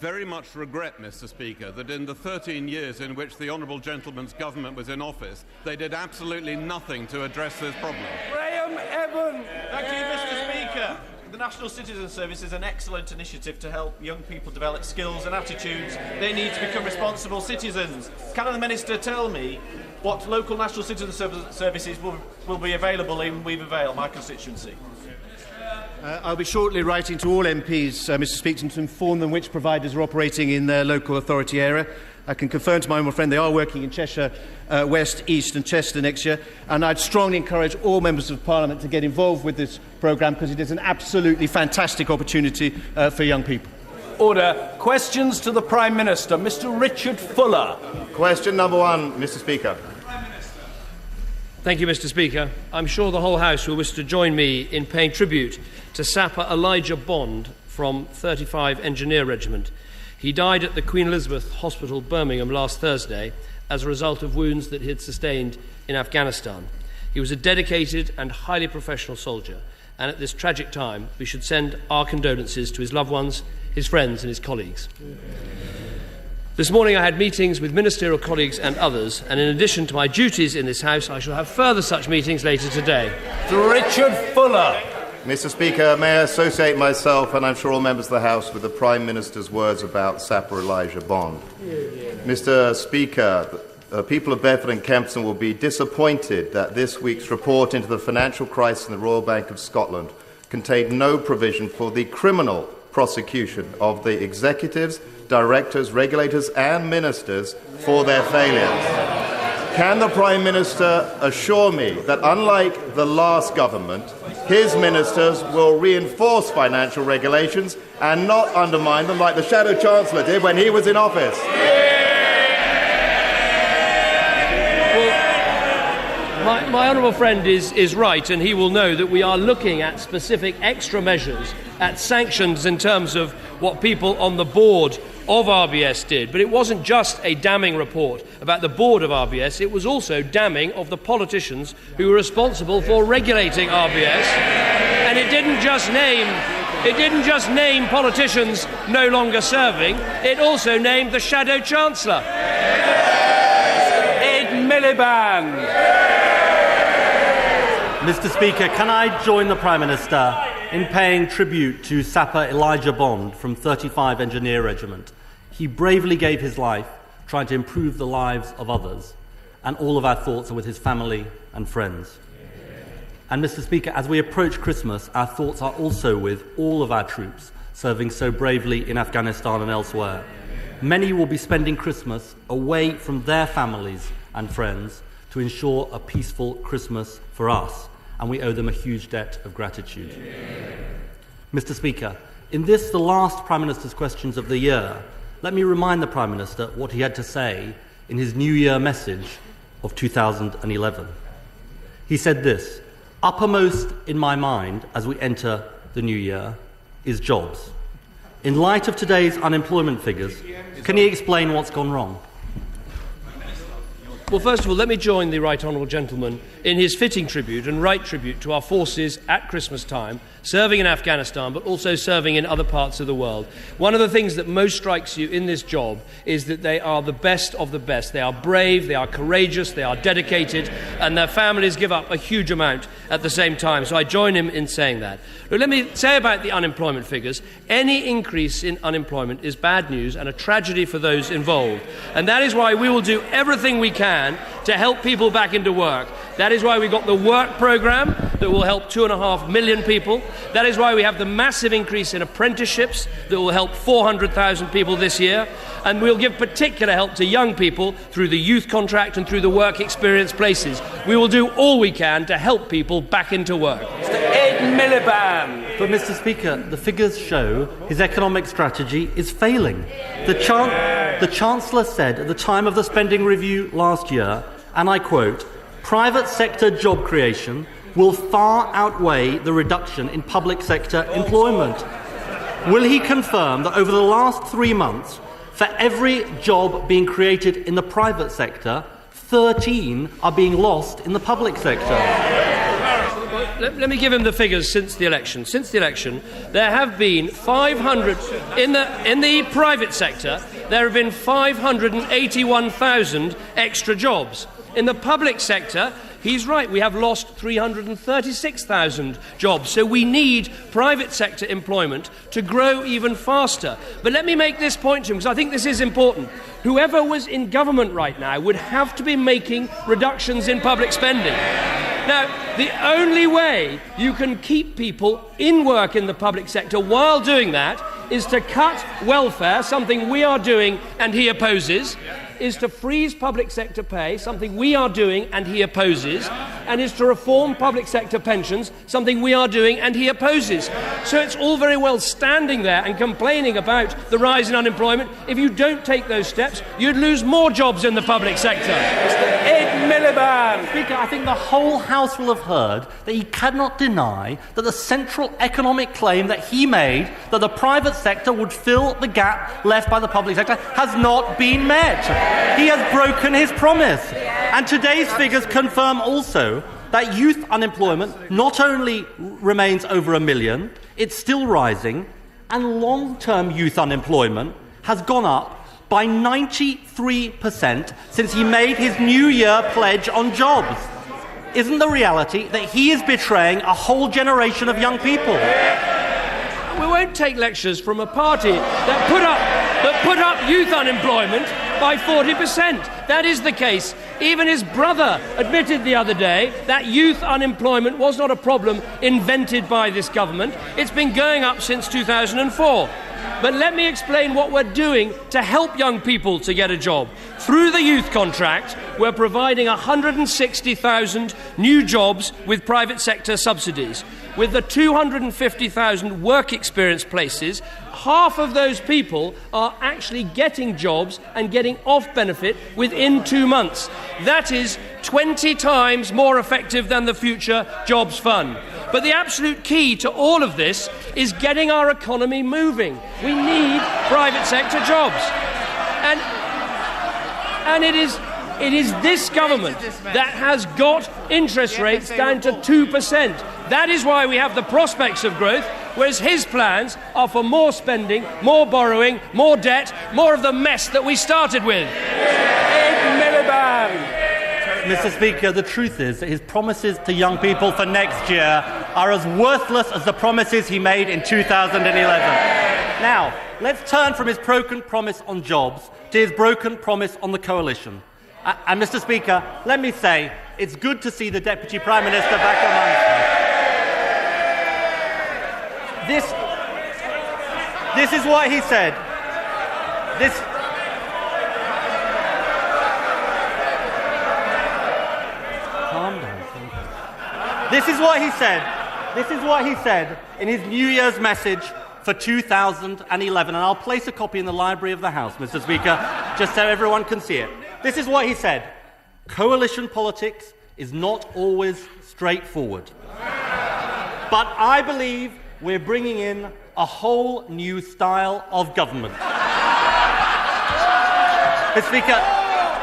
very much regret, Mr. Speaker, that in the 13 years in which the honourable gentleman's government was in office, they did absolutely nothing to address this problem. Graham Evan. Thank you, Mr. Speaker. The National Citizen Service is an excellent initiative to help young people develop skills and attitudes they need to become responsible citizens. Can the Minister tell me what local National Citizen Services will be available in Weaver Vale, my constituency? I'll be shortly writing to all MPs, Mr. Speaker, to inform them which providers are operating in their local authority area. I can confirm to my honourable friend they are working in Cheshire, West, East and Chester next year, and I'd strongly encourage all members of Parliament to get involved with this programme because it is an absolutely fantastic opportunity for young people. Order. Questions to the Prime Minister. Mr. Richard Fuller. Question number 1, Mr. Speaker. Thank you, Mr. Speaker. I'm sure the whole House will wish to join me in paying tribute to Sapper Elijah Bond from 35 Engineer Regiment. He died at the Queen Elizabeth Hospital, Birmingham, last Thursday as a result of wounds that he had sustained in Afghanistan. He was a dedicated and highly professional soldier, and at this tragic time we should send our condolences to his loved ones, his friends and his colleagues. This morning I had meetings with ministerial colleagues and others, and in addition to my duties in this House, I shall have further such meetings later today. Richard Fuller. Mr. Speaker, may I associate myself, and I'm sure all members of the House, with the Prime Minister's words about Sapper Elijah Bond. Mr. Speaker, the people of Bedford and Kempston will be disappointed that this week's report into the financial crisis in the Royal Bank of Scotland contained no provision for the criminal prosecution of the executives, directors, regulators and ministers for their failures. Can the Prime Minister assure me that, unlike the last government, his ministers will reinforce financial regulations and not undermine them like the Shadow Chancellor did when he was in office? Well, my honourable friend is right, and he will know that we are looking at specific extra measures, at sanctions in terms of what people on the board of RBS did. But it wasn't just a damning report about the board of RBS, it was also damning of the politicians who were responsible for regulating RBS. And it didn't just name politicians no longer serving, it also named the Shadow Chancellor. Ed Miliband. Mr. Speaker, can I join the Prime Minister in paying tribute to Sapper Elijah Bond from 35 Engineer Regiment? He bravely gave his life trying to improve the lives of others, and all of our thoughts are with his family and friends. And Mr. Speaker, as we approach Christmas, our thoughts are also with all of our troops serving so bravely in Afghanistan and elsewhere. Many will be spending Christmas away from their families and friends to ensure a peaceful Christmas for us, and we owe them a huge debt of gratitude. Mr. Speaker, in this, the last Prime Minister's Questions of the year, let me remind the Prime Minister what he had to say in his New Year message of 2011. He said this: "Uppermost in my mind as we enter the new year is jobs. In light of today's unemployment figures, can he explain what's gone wrong?" Well, first of all, let me join the Right Honourable Gentleman in his fitting tribute and right tribute to our forces at Christmas time, serving in Afghanistan, but also serving in other parts of the world. One of the things that most strikes you in this job is that they are the best of the best. They are brave, they are courageous, they are dedicated, and their families give up a huge amount at the same time. So I join him in saying that. But let me say about the unemployment figures, any increase in unemployment is bad news and a tragedy for those involved. And that is why we will do everything we can to help people back into work. That is why we've got the work programme that will help 2.5 million people. That is why we have the massive increase in apprenticeships that will help 400,000 people this year. And we'll give particular help to young people through the youth contract and through the work experience places. We will do all we can to help people back into work. Mr. Ed Miliband. But, Mr. Speaker, the figures show his economic strategy is failing. The Chancellor said at the time of the spending review last year, and I quote, "Private sector job creation will far outweigh the reduction in public sector employment." Will he confirm that over the last 3 months, for every job being created in the private sector, 13 are being lost in the public sector? let me give him the figures since the election. Since the election, there have been 500 in the private sector. There have been 581,000 extra jobs. In the public sector, he's right, we have lost 336,000 jobs. So we need private sector employment to grow even faster. But let me make this point to him, because I think this is important. Whoever was in government right now would have to be making reductions in public spending. Now, the only way you can keep people in work in the public sector while doing that is to cut welfare, something we are doing and he opposes, is to freeze public sector pay, something we are doing and he opposes, and is to reform public sector pensions, something we are doing and he opposes. So it's all very well standing there and complaining about the rise in unemployment. If you don't take those steps, you'd lose more jobs in the public sector. Mr. Ed Miliband. Speaker, I think the whole House will have heard that he cannot deny that the central economic claim that he made, that the private sector would fill the gap left by the public sector, has not been met. He has broken his promise. And today's figures confirm also that youth unemployment not only remains over 1 million, it's still rising, and long-term youth unemployment has gone up by 93% since he made his New Year pledge on jobs. Isn't the reality that he is betraying a whole generation of young people? We won't take lectures from a party that put up youth unemployment by 40%. That is the case. Even his brother admitted the other day that youth unemployment was not a problem invented by this government. It's been going up since 2004. But let me explain what we're doing to help young people to get a job. Through the youth contract, we're providing 160,000 new jobs with private sector subsidies. With the 250,000 work experience places, half of those people are actually getting jobs and getting off benefit within 2 months. That is 20 times more effective than the Future Jobs Fund. But the absolute key to all of this is getting our economy moving. We need private sector jobs. And it is this government that has got interest rates down to 2%. That is why we have the prospects of growth, whereas his plans are for more spending, more borrowing, more debt, more of the mess that we started with. Ed Miliband. Mr. Speaker, the truth is that his promises to young people for next year are as worthless as the promises he made in 2011. Now, let's turn from his broken promise on jobs to his broken promise on the coalition. And, Mr. Speaker, let me say, it's good to see the Deputy Prime Minister back amongst us. This is what he said. Calm down. This is what he said. This is what he said in his New Year's message for 2011. And I'll place a copy in the Library of the House, Mr. Speaker, just so everyone can see it. This is what he said. Coalition politics is not always straightforward. But I believe we're bringing in a whole new style of government. Mr. Speaker,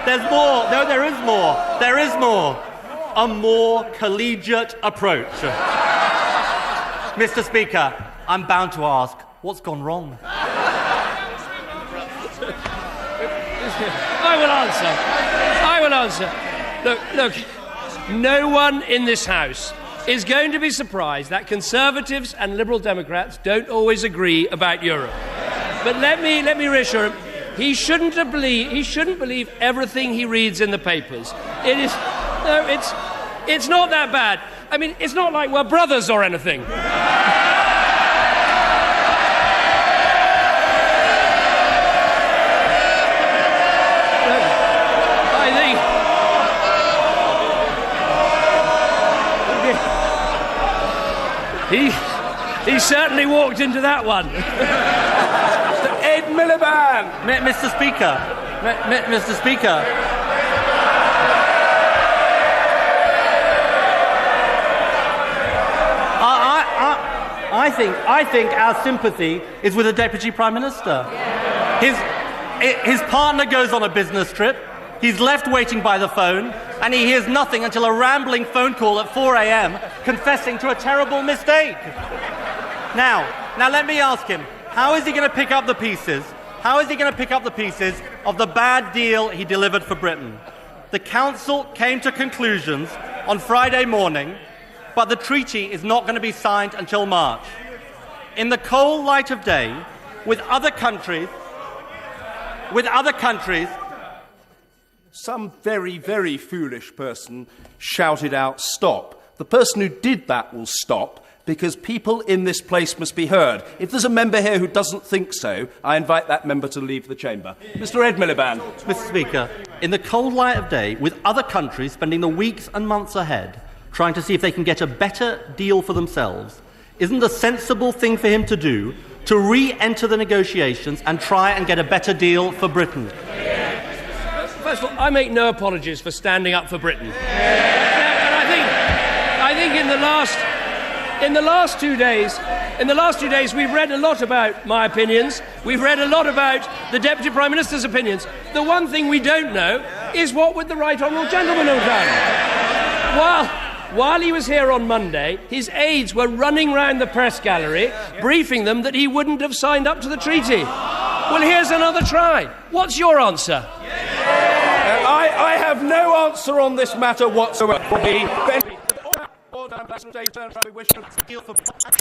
there's more. No, there is more. There is more. A more collegiate approach. Mr. Speaker, I'm bound to ask, what's gone wrong? I will answer. Look, no one in this House is going to be surprised that Conservatives and Liberal Democrats don't always agree about Europe. But let me reassure him, he shouldn't believe everything he reads in the papers. It's not that bad. I mean, it's not like we're brothers or anything. He certainly walked into that one. Ed Miliband. Mr. Speaker. Mr. Speaker. I think our sympathy is with the Deputy Prime Minister. His partner goes on a business trip. He's left waiting by the phone, and he hears nothing until a rambling phone call at 4 a.m. confessing to a terrible mistake. Now let me ask him, how is he going to pick up the pieces? How is he going to pick up the pieces of the bad deal he delivered for Britain? The Council came to conclusions on Friday morning, but the treaty is not going to be signed until March. In the cold light of day, with other countries, Some very, very foolish person shouted out, "Stop." The person who did that will stop, because people in this place must be heard. If there's a member here who doesn't think so, I invite that member to leave the chamber. Mr. Ed Miliband. Mr. Speaker, in the cold light of day, with other countries spending the weeks and months ahead trying to see if they can get a better deal for themselves, isn't the sensible thing for him to do to re-enter the negotiations and try and get a better deal for Britain? First of all, I make no apologies for standing up for Britain. And I think in the last 2 days, we've read a lot about my opinions. We've read a lot about the Deputy Prime Minister's opinions. The one thing we don't know is what would the Right Honourable Gentleman have done. While he was here on Monday, his aides were running round the press gallery, briefing them that he wouldn't have signed up to the treaty. Well, here's another try. What's your answer? I have no answer on this matter whatsoever.